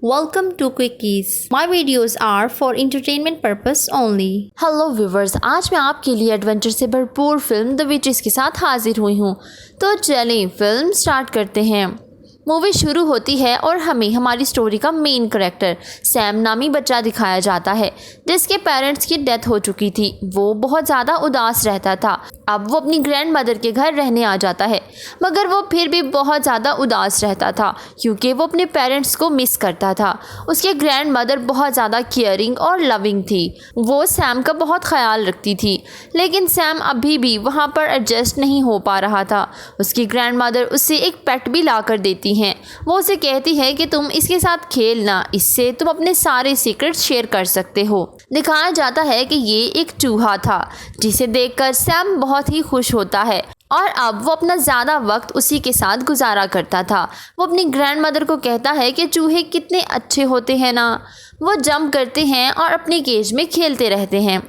Welcome to Quickies. My videos are for entertainment purpose only. Hello viewers, आज मैं आपके लिए एडवेंचर से भरपूर फिल्म द विचेस के साथ हाजिर हुई हूँ। तो चलें फिल्म स्टार्ट करते हैं। मूवी शुरू होती है और हमें हमारी स्टोरी का मेन करेक्टर सैम नामी बच्चा दिखाया जाता है, जिसके पेरेंट्स की डेथ हो चुकी थी। वो बहुत ज़्यादा उदास रहता था। अब वो अपनी ग्रैंड मदर के घर रहने आ जाता है, मगर वो फिर भी बहुत ज़्यादा उदास रहता था क्योंकि वो अपने पेरेंट्स को मिस करता था। उसके ग्रैंड मदर बहुत ज़्यादा केयरिंग और लविंग थी। वो सैम का बहुत ख्याल रखती थी, लेकिन सैम अभी भी वहाँ पर एडजस्ट नहीं हो पा रहा था। उसकी ग्रैंड मदर उसे एक पेट भी ला कर देती हैं। वो उसे कहती है कि तुम इसके साथ खेलना, इससे तुम अपने सारे सीक्रेट्स शेयर कर सकते हो। दिखाया जाता है कि ये एक चूहा था, जिसे देखकर सैम बहुत ही खुश होता है और अब वो अपना ज़्यादा वक्त उसी के साथ गुजारा करता था। वो अपनी ग्रैंड मदर को कहता है कि चूहे कितने अच्छे होते हैं ना। वो जंप करते हैं और अपने केज में खेलते रहते हैं।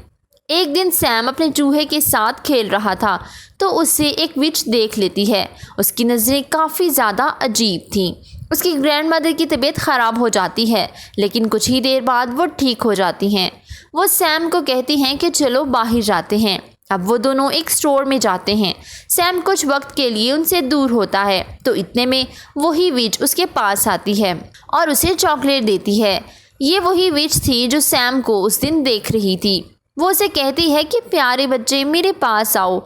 एक दिन सैम अपने चूहे के साथ खेल रहा था तो उसे एक विच देख लेती है। उसकी नज़रें काफ़ी ज़्यादा अजीब थीं। उसकी ग्रैंड मदर की तबीयत ख़राब हो जाती है, लेकिन कुछ ही देर बाद वो ठीक हो जाती हैं। वो सैम को कहती हैं कि चलो बाहर जाते हैं। अब वो दोनों एक स्टोर में जाते हैं। सैम कुछ वक्त के लिए उनसे दूर होता है तो इतने में वही विच उसके पास आती है और उसे चॉकलेट देती है। ये वही विच थी जो सैम को उस दिन देख रही थी। वो उसे कहती है कि प्यारे बच्चे मेरे पास आओ।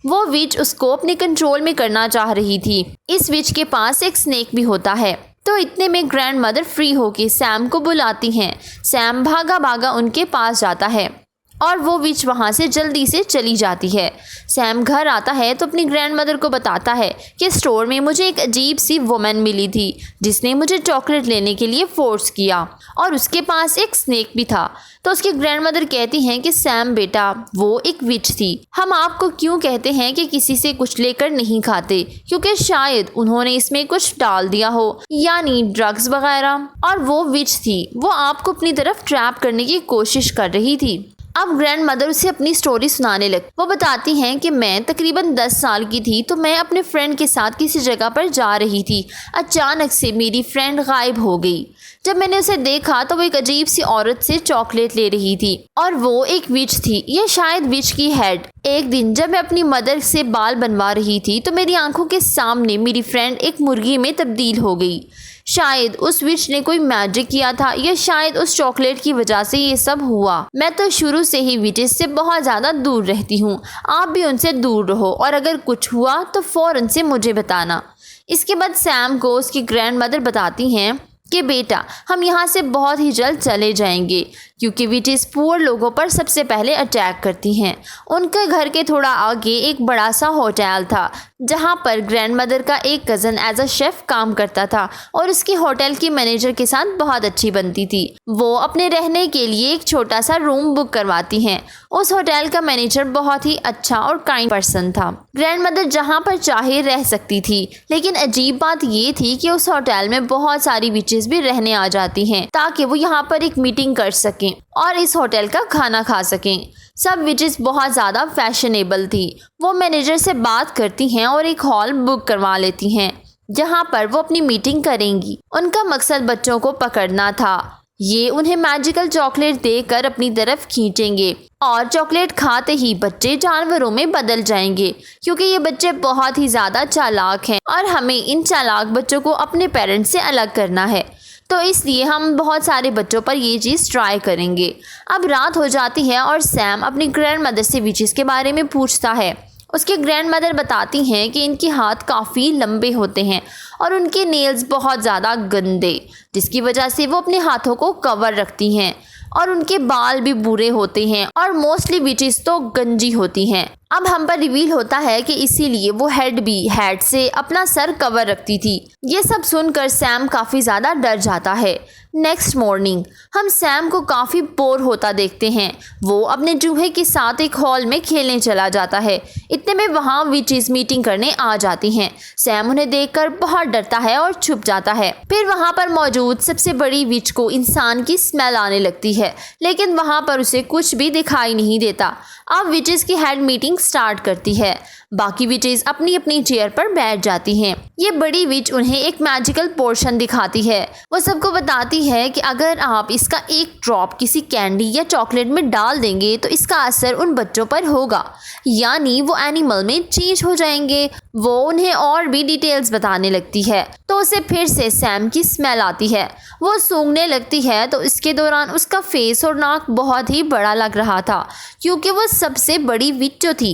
वो विच उसको अपने कंट्रोल में करना चाह रही थी। इस विच के पास एक स्नेक भी होता है। तो इतने में ग्रैंड मदर फ्री होकर सैम को बुलाती हैं। सैम भागा भागा उनके पास जाता है और वो विच वहाँ से जल्दी से चली जाती है। सैम घर आता है तो अपनी ग्रैंड मदर को बताता है कि स्टोर में मुझे एक अजीब सी वुमन मिली थी, जिसने मुझे चॉकलेट लेने के लिए फोर्स किया और उसके पास एक स्नेक भी था। तो उसकी ग्रैंड मदर कहती हैं कि सैम बेटा, वो एक विच थी। हम आपको क्यों कहते हैं कि किसी से कुछ लेकर नहीं खाते, क्योंकि शायद उन्होंने इसमें कुछ डाल दिया हो, यानी ड्रग्स वगैरह। और वो विच थी, वो आपको अपनी तरफ ट्रैप करने की कोशिश कर रही थी। अब ग्रैंड मदर उसे अपनी स्टोरी सुनाने लगी। वो बताती हैं कि मैं तकरीबन 10 साल की थी तो मैं अपने फ्रेंड के साथ किसी जगह पर जा रही थी। अचानक से मेरी फ्रेंड गायब हो गई। जब मैंने उसे देखा तो वो एक अजीब सी औरत से चॉकलेट ले रही थी और वो एक विच थी, ये शायद विच की हेड। एक दिन जब मैं अपनी मदर से बाल बनवा रही थी तो मेरी आंखों के सामने मेरी फ्रेंड एक मुर्गी में तब्दील हो गई। शायद उस विच ने कोई मैजिक किया था या शायद उस चॉकलेट की वजह से ये सब हुआ। मैं तो शुरू से ही विचेस से बहुत ज़्यादा दूर रहती हूँ। आप भी उनसे दूर रहो और अगर कुछ हुआ तो फ़ौरन से मुझे बताना। इसके बाद सैम को उसकी ग्रैंड मदर बताती हैं कि बेटा, हम यहाँ से बहुत ही जल्द चले जाएंगे क्योंकि विचेस पुअर लोगों पर सबसे पहले अटैक करती हैं। उनके घर के थोड़ा आगे एक बड़ा सा होटल था जहाँ पर ग्रैंड मदर का एक कज़न एज अ शेफ़ काम करता था और उसकी होटल की मैनेजर के साथ बहुत अच्छी बनती थी। वो अपने रहने के लिए एक छोटा सा रूम बुक करवाती हैं। उस होटल का मैनेजर बहुत ही अच्छा और काइंड पर्सन था। ग्रैंड मदर जहाँ पर चाहे रह सकती थी, लेकिन अजीब बात ये थी कि उस होटल में बहुत सारी विचेस भी रहने आ जाती हैं ताकि वो यहाँ पर एक मीटिंग कर सकें और इस होटल का खाना खा सकें। सब विचेस बहुत ज़्यादा फैशनेबल थी। वो मैनेजर से बात करती हैं और एक हॉल बुक करवा लेती हैं जहाँ पर वो अपनी मीटिंग करेंगी। उनका मकसद बच्चों को पकड़ना था। ये उन्हें मैजिकल चॉकलेट देकर अपनी तरफ खींचेंगे और चॉकलेट खाते ही बच्चे जानवरों में बदल जाएंगे, क्योंकि ये बच्चे बहुत ही ज़्यादा चालाक हैं और हमें इन चालाक बच्चों को अपने पेरेंट्स से अलग करना है। तो इसलिए हम बहुत सारे बच्चों पर ये चीज़ ट्राई करेंगे। अब रात हो जाती है और सैम अपनी ग्रैंड मदर से विचेस के बारे में पूछता है। उसके ग्रैंड मदर बताती हैं कि इनके हाथ काफ़ी लंबे होते हैं और उनके नेल्स बहुत ज़्यादा गंदे, जिसकी वजह से वो अपने हाथों को कवर रखती हैं और उनके बाल भी बुरे होते हैं और मोस्टली विचेस तो गंजी होती हैं। अब हम पर रिवील होता है कि इसीलिए वो हेड से अपना सर कवर रखती थी। ये सब सुनकर सैम काफ़ी ज़्यादा डर जाता है। नेक्स्ट मॉर्निंग हम सैम को काफ़ी बोर होता देखते हैं। वो अपने चूहे के साथ एक हॉल में खेलने चला जाता है। इतने में वहाँ विचेस मीटिंग करने आ जाती हैं। सैम उन्हें देखकर बहुत डरता है और छुप जाता है। फिर वहाँ पर मौजूद सबसे बड़ी विच को इंसान की स्मेल आने लगती है, लेकिन वहाँ पर उसे कुछ भी दिखाई नहीं देता। अब विचेस की हेड मीटिंग मीटिंग स्टार्ट करती है। बाकी विचेस अपनी अपनी चेयर पर बैठ जाती हैं। ये बड़ी विच उन्हें एक मैजिकल पोर्शन दिखाती है। वो सबको बताती है कि अगर आप इसका एक ड्रॉप किसी कैंडी या चॉकलेट में डाल देंगे तो इसका असर उन बच्चों पर होगा, यानी वो एनिमल में चेंज हो जाएंगे। वो उन्हें और भी डिटेल्स बताने लगती है तो उसे फिर से सैम की स्मेल आती है। वो सूंघने लगती है तो इसके दौरान उसका फेस और नाक बहुत ही बड़ा लग रहा था, क्योंकि वो सबसे बड़ी विच जो थी,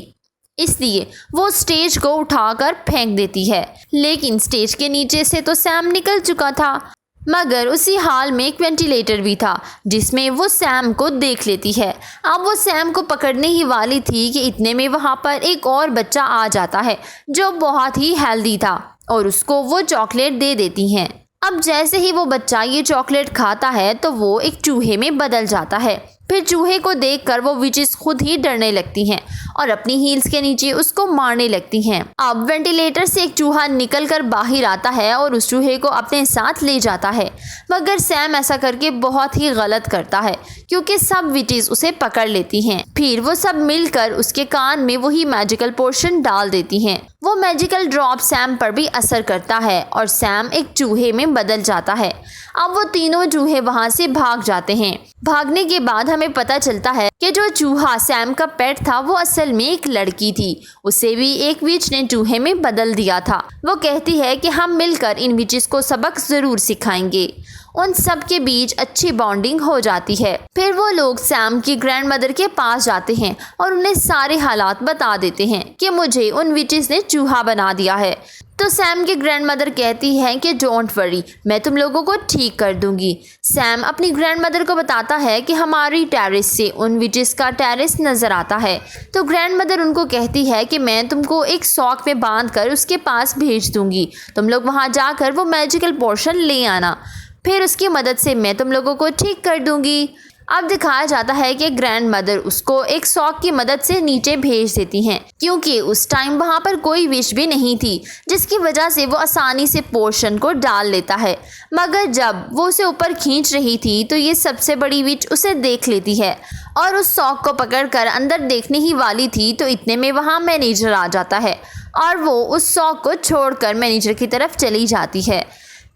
इसलिए वो स्टेज को उठाकर फेंक देती है। लेकिन स्टेज के नीचे से तो सैम निकल चुका था, मगर उसी हाल में एक वेंटिलेटर भी था जिसमें वो सैम को देख लेती है। अब वो सैम को पकड़ने ही वाली थी कि इतने में वहाँ पर एक और बच्चा आ जाता है जो बहुत ही हेल्दी था और उसको वो चॉकलेट दे देती हैं। अब जैसे ही वो बच्चा ये चॉकलेट खाता है तो वो एक चूहे में बदल जाता है। फिर चूहे को देखकर वो विचेस खुद ही डरने लगती हैं और अपनी हील्स के नीचे उसको मारने लगती हैं। अब वेंटिलेटर से एक चूहा निकलकर बाहर आता है और उस चूहे को अपने साथ ले जाता है, मगर सैम ऐसा करके बहुत ही गलत करता है क्योंकि सब विचेस उसे पकड़ लेती हैं। फिर वो सब मिलकर उसके कान में वही मैजिकल पोर्शन डाल देती हैं। वो मैजिकल ड्रॉप सैम पर भी असर करता है और सैम एक चूहे में बदल जाता है। अब वो तीनों चूहे वहां से भाग जाते हैं। भागने के बाद हमें पता चलता है कि जो चूहा सैम का पेट था वो असल में एक लड़की थी। उसे भी एक विच ने चूहे में बदल दिया था। वो कहती है कि हम मिलकर इन विचेस को सबक जरूर सिखाएंगे। उन सब के बीच अच्छी बॉन्डिंग हो जाती है। फिर वो लोग सैम की ग्रैंडमदर के पास जाते हैं और उन्हें सारे हालात बता देते हैं कि मुझे उन विचेस ने चूहा बना दिया है। तो सैम की ग्रैंडमदर कहती है कि डोंट वरी, मैं तुम लोगों को ठीक कर दूंगी। सैम अपनी ग्रैंडमदर को बताता है कि हमारी टेरेस से उन विचेस का टेरेस नज़र आता है। तो ग्रैंडमदर उनको कहती है कि मैं तुमको एक सॉक में बांध कर उसके पास भेज दूंगी, तुम लोग वहाँ जाकर वो मैजिकल पोर्शन ले आना, फिर उसकी मदद से मैं तुम लोगों को ठीक कर दूंगी। अब दिखाया जाता है कि ग्रैंड मदर उसको एक सॉक की मदद से नीचे भेज देती हैं, क्योंकि उस टाइम वहाँ पर कोई विश भी नहीं थी, जिसकी वजह से वो आसानी से पोर्शन को डाल लेता है। मगर जब वो उसे ऊपर खींच रही थी तो ये सबसे बड़ी विच उसे देख लेती है और उस सॉक को पकड़कर अंदर देखने ही वाली थी तो इतने में वहाँ मैनेजर आ जाता है और वो उस सॉक को छोड़कर मैनेजर की तरफ चली जाती है।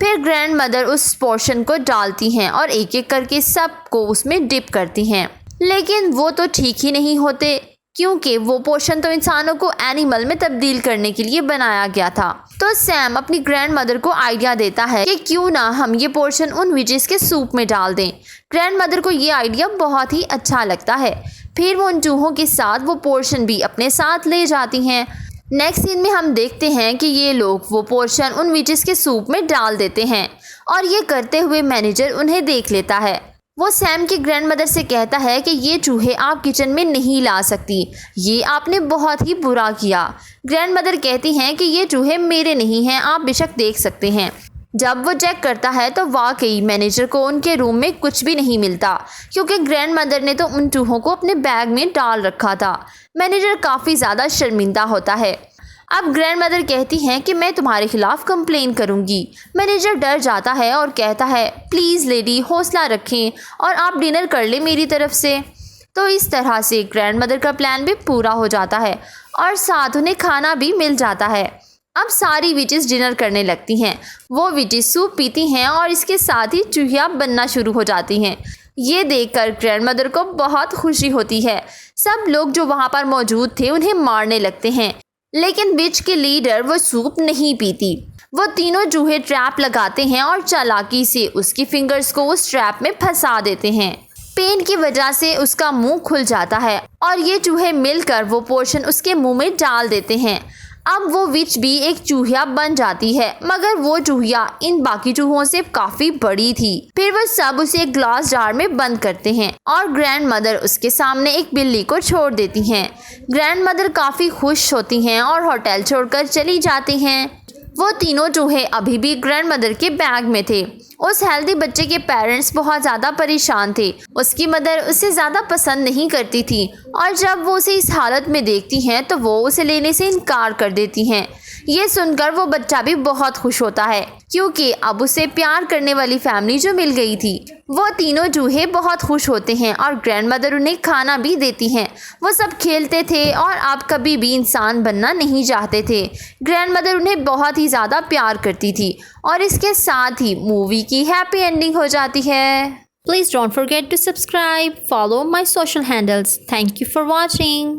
फिर ग्रैंड मदर उस पोर्शन को डालती हैं और एक एक करके सबको उसमें डिप करती हैं, लेकिन वो तो ठीक ही नहीं होते, क्योंकि वो पोर्शन तो इंसानों को एनिमल में तब्दील करने के लिए बनाया गया था। तो सैम अपनी ग्रैंड मदर को आइडिया देता है कि क्यों ना हम ये पोर्शन उन विचेस के सूप में डाल दें। ग्रैंड मदर को ये आइडिया बहुत ही अच्छा लगता है। फिर वो उन चूहों के साथ वो पोर्शन भी अपने साथ ले जाती हैं। नेक्स्ट सीन में हम देखते हैं कि ये लोग वो पोर्शन उन विचेस के सूप में डाल देते हैं और ये करते हुए मैनेजर उन्हें देख लेता है। वो सैम की ग्रैंडमदर से कहता है कि ये चूहे आप किचन में नहीं ला सकती, ये आपने बहुत ही बुरा किया। ग्रैंडमदर कहती हैं कि ये चूहे मेरे नहीं हैं, आप बेशक देख सकते हैं। जब वो चेक करता है तो वाकई मैनेजर को उनके रूम में कुछ भी नहीं मिलता, क्योंकि ग्रैंडमदर ने तो उन चूहों को अपने बैग में डाल रखा था। मैनेजर काफ़ी ज़्यादा शर्मिंदा होता है। अब ग्रैंडमदर कहती हैं कि मैं तुम्हारे खिलाफ कंप्लेन करूंगी। मैनेजर डर जाता है और कहता है प्लीज़ लेडी हौसला रखें और आप डिनर कर लें मेरी तरफ से। तो इस तरह से ग्रैंडमदर का प्लान भी पूरा हो जाता है और साथ उन्हें खाना भी मिल जाता है। अब सारी विचेस डिनर करने लगती हैं। वो विचेस सूप पीती हैं और इसके साथ ही चूहिया बनना शुरू हो जाती हैं। ये देखकर ग्रैंडमदर को बहुत खुशी होती है। सब लोग जो वहाँ पर मौजूद थे उन्हें मारने लगते हैं, लेकिन विच के लीडर वो सूप नहीं पीती। वो तीनों चूहे ट्रैप लगाते हैं और चालाकी से उसकी फिंगर्स को उस ट्रैप में फंसा देते हैं। पेन की वजह से उसका मुंह खुल जाता है और ये चूहे मिलकर वो पोर्शन उसके मुंह में डाल देते हैं। अब वो विच भी एक चूहिया बन जाती है, मगर वो चूहिया इन बाकी चूहों से काफी बड़ी थी। फिर वो सब उसे एक ग्लास जार में बंद करते हैं और ग्रैंड मदर उसके सामने एक बिल्ली को छोड़ देती हैं। ग्रैंड मदर काफी खुश होती हैं और होटल छोड़कर चली जाती हैं। वो तीनों चूहे अभी भी ग्रैंड मदर के बैग में थे उस हेल्दी बच्चे के पेरेंट्स बहुत ज़्यादा परेशान थे। उसकी मदर उसे ज़्यादा पसंद नहीं करती थी और जब वो उसे इस हालत में देखती हैं तो वो उसे लेने से इनकार कर देती हैं। ये सुनकर वो बच्चा भी बहुत खुश होता है क्योंकि अब उसे प्यार करने वाली फैमिली जो मिल गई थी। वो तीनों चूहे बहुत खुश होते हैं और ग्रैंडमदर उन्हें खाना भी देती हैं। वो सब खेलते थे और अब कभी भी इंसान बनना नहीं चाहते थे। ग्रैंडमदर उन्हें बहुत ही ज़्यादा प्यार करती थी और इसके साथ ही मूवी की हैप्पी एंडिंग हो जाती है। Please don't forget to subscribe, follow my social handles. Thank you for watching.